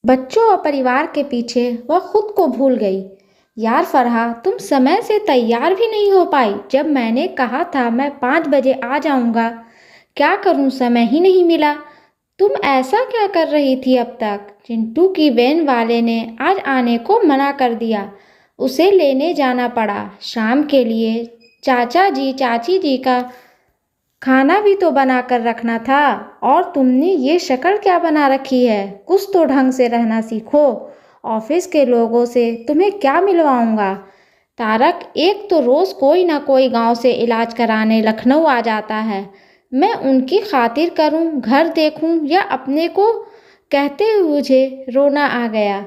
बच्चों और परिवार के पीछे वह खुद को भूल गई। यार फरहा, तुम समय से तैयार भी नहीं हो पाई जब मैंने कहा था मैं 5 बजे आ जाऊंगा। क्या करूं, समय ही नहीं मिला। तुम ऐसा क्या कर रही थी अब तक? चिंटू की वैन वाले ने आज आने को मना कर दिया। उसे लेने जाना पड़ा। शाम के लिए चाचा जी चाची जी का खाना भी तो बना कर रखना था। और तुमने ये शक्ल क्या बना रखी है? कुछ तो ढंग से रहना सीखो। ऑफिस के लोगों से तुम्हें क्या मिलवाऊंगा? तारक, एक तो रोज कोई ना कोई गांव से इलाज कराने लखनऊ आ जाता है। मैं उनकी खातिर करूं, घर देखूं या अपने को? कहते हुए मुझे रोना आ गया।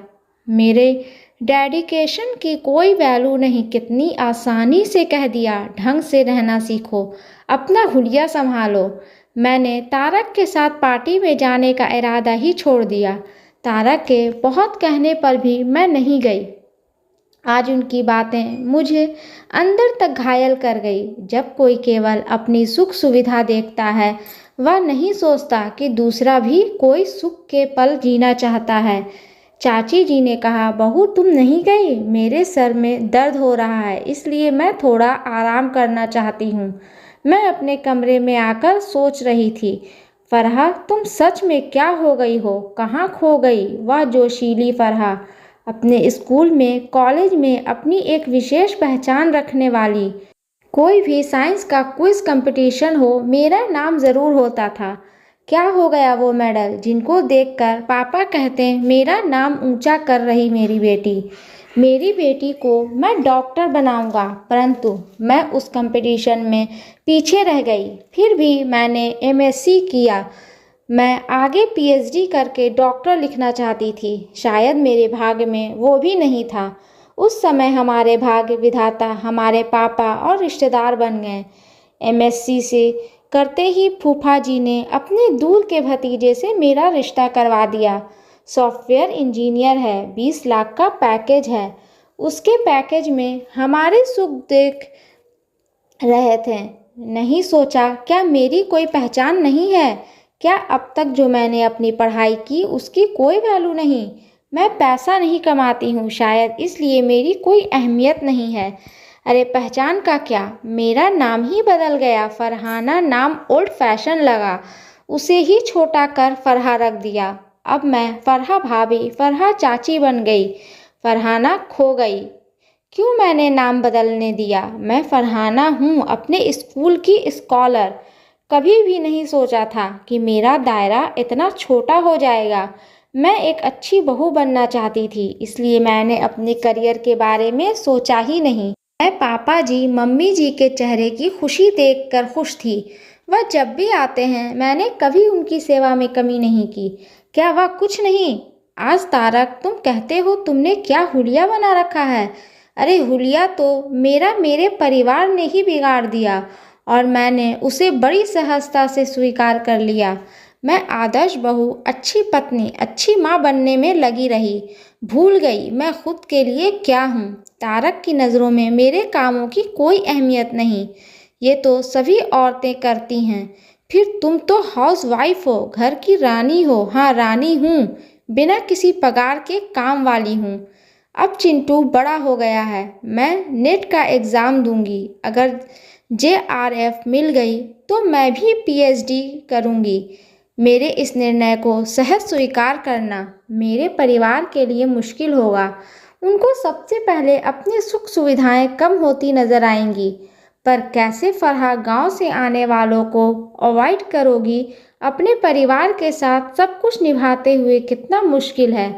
मेरे डेडिकेशन की कोई वैल्यू नहीं। कितनी आसानी से कह दिया, ढंग से रहना सीखो, अपना हुलिया संभालो। मैंने तारक के साथ पार्टी में जाने का इरादा ही छोड़ दिया। तारक के बहुत कहने पर भी मैं नहीं गई। आज उनकी बातें मुझे अंदर तक घायल कर गई। जब कोई केवल अपनी सुख सुविधा देखता है, वह नहीं सोचता कि दूसरा भी कोई सुख के पल जीना चाहता है। चाची जी ने कहा, बहू तुम नहीं गई? मेरे सर में दर्द हो रहा है, इसलिए मैं थोड़ा आराम करना चाहती हूँ। मैं अपने कमरे में आकर सोच रही थी। फरहा, तुम सच में क्या हो गई हो? कहाँ खो गई वह जोशीली फरहा? अपने स्कूल में, कॉलेज में अपनी एक विशेष पहचान रखने वाली। कोई भी साइंस का क्विज कंपटीशन हो, मेरा नाम ज़रूर होता था। क्या हो गया वो मेडल जिनको देखकर पापा कहते मेरा नाम ऊंचा कर रही मेरी बेटी? मेरी बेटी को मैं डॉक्टर बनाऊंगा। परंतु मैं उस कंपटीशन में पीछे रह गई। फिर भी मैंने एमएससी किया। मैं आगे पीएचडी करके डॉक्टर लिखना चाहती थी। शायद मेरे भाग्य में वो भी नहीं था। उस समय हमारे भाग्य विधाता हमारे पापा और रिश्तेदार बन गए। एमएससी से करते ही फूफा जी ने अपने दूर के भतीजे से मेरा रिश्ता करवा दिया। सॉफ्टवेयर इंजीनियर है, 20 लाख का पैकेज है। उसके पैकेज में हमारे सुख देख रहे थे। नहीं सोचा क्या मेरी कोई पहचान नहीं है? क्या अब तक जो मैंने अपनी पढ़ाई की उसकी कोई वैल्यू नहीं? मैं पैसा नहीं कमाती हूँ, शायद इसलिए मेरी कोई अहमियत नहीं है। अरे पहचान का क्या, मेरा नाम ही बदल गया। फरहाना नाम ओल्ड फैशन लगा, उसे ही छोटा कर फरहा रख दिया। अब मैं फरहा भाभी, फरहा चाची बन गई। फरहाना खो गई। क्यों मैंने नाम बदलने दिया? मैं फरहाना हूँ, अपने स्कूल की स्कॉलर। कभी भी नहीं सोचा था कि मेरा दायरा इतना छोटा हो जाएगा। मैं एक अच्छी बहू बनना चाहती थी, इसलिए मैंने अपने करियर के बारे में सोचा ही नहीं। मैं पापा जी मम्मी जी के चेहरे की खुशी देखकर खुश थी। वह जब भी आते हैं, मैंने कभी उनकी सेवा में कमी नहीं की। क्या वह कुछ नहीं? आज तारक, तुम कहते हो तुमने क्या हुलिया बना रखा है? अरे हुलिया तो मेरे परिवार ने ही बिगाड़ दिया और मैंने उसे बड़ी सहजता से स्वीकार कर लिया। मैं आदर्श बहू, अच्छी पत्नी, अच्छी माँ बनने में लगी रही। भूल गई मैं खुद के लिए क्या हूँ। तारक की नज़रों में मेरे कामों की कोई अहमियत नहीं। ये तो सभी औरतें करती हैं। फिर तुम तो हाउस वाइफ हो, घर की रानी हो। हाँ रानी हूँ, बिना किसी पगार के काम वाली हूँ। अब चिंटू बड़ा हो गया है। मैं नेट का एग्ज़ाम दूंगी। अगर जेआरएफ मिल गई तो मैं भी पीएचडी करूंगी। मेरे इस निर्णय को सहज स्वीकार करना मेरे परिवार के लिए मुश्किल होगा। उनको सबसे पहले अपनी सुख सुविधाएं कम होती नजर आएंगी। पर कैसे फरहा, गांव से आने वालों को अवॉइड करोगी? अपने परिवार के साथ सब कुछ निभाते हुए कितना मुश्किल है।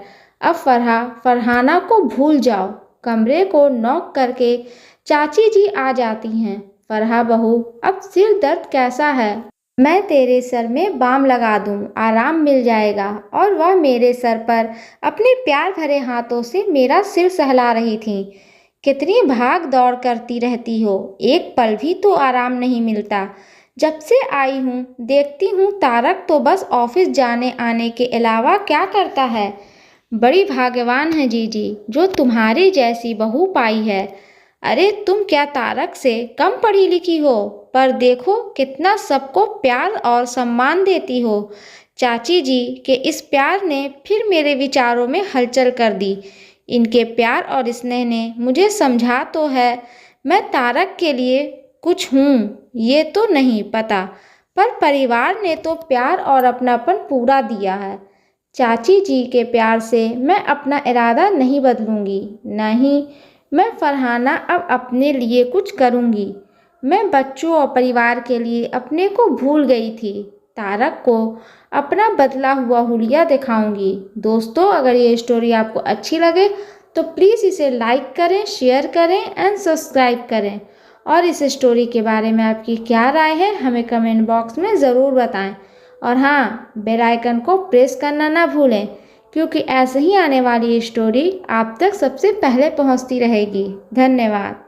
अब फरहाना को भूल जाओ। कमरे को नॉक करके चाची जी आ जाती हैं। फरहा बहू, अब सिर दर्द कैसा है? मैं तेरे सर में बाम लगा दूं, आराम मिल जाएगा। और वह मेरे सर पर अपने प्यार भरे हाथों से मेरा सिर सहला रही थी। कितनी भाग दौड़ करती रहती हो, एक पल भी तो आराम नहीं मिलता। जब से आई हूँ देखती हूँ तारक तो बस ऑफिस जाने आने के अलावा क्या करता है। बड़ी भाग्यवान है जीजी जो तुम्हारी जैसी बहू पाई है। अरे तुम क्या तारक से कम पढ़ी लिखी हो? पर देखो कितना सबको प्यार और सम्मान देती हो। चाची जी के इस प्यार ने फिर मेरे विचारों में हलचल कर दी। इनके प्यार और स्नेह ने मुझे समझा तो है मैं तारक के लिए कुछ हूँ ये तो नहीं पता, पर परिवार ने तो प्यार और अपनापन पूरा दिया है। चाची जी के प्यार से मैं अपना इरादा नहीं बदलूंगी, नहीं, मैं फरहाना अब अपने लिए कुछ करूंगी। मैं बच्चों और परिवार के लिए अपने को भूल गई थी। तारक को अपना बदला हुआ हुलिया दिखाऊंगी। दोस्तों, अगर ये स्टोरी आपको अच्छी लगे तो प्लीज़ इसे लाइक करें, शेयर करें एंड सब्सक्राइब करें। और इस स्टोरी के बारे में आपकी क्या राय है हमें कमेंट बॉक्स में ज़रूर बताएं। और हाँ, बेल आइकन को प्रेस करना ना भूलें, क्योंकि ऐसे ही आने वाली स्टोरी आप तक सबसे पहले पहुंचती रहेगी। धन्यवाद।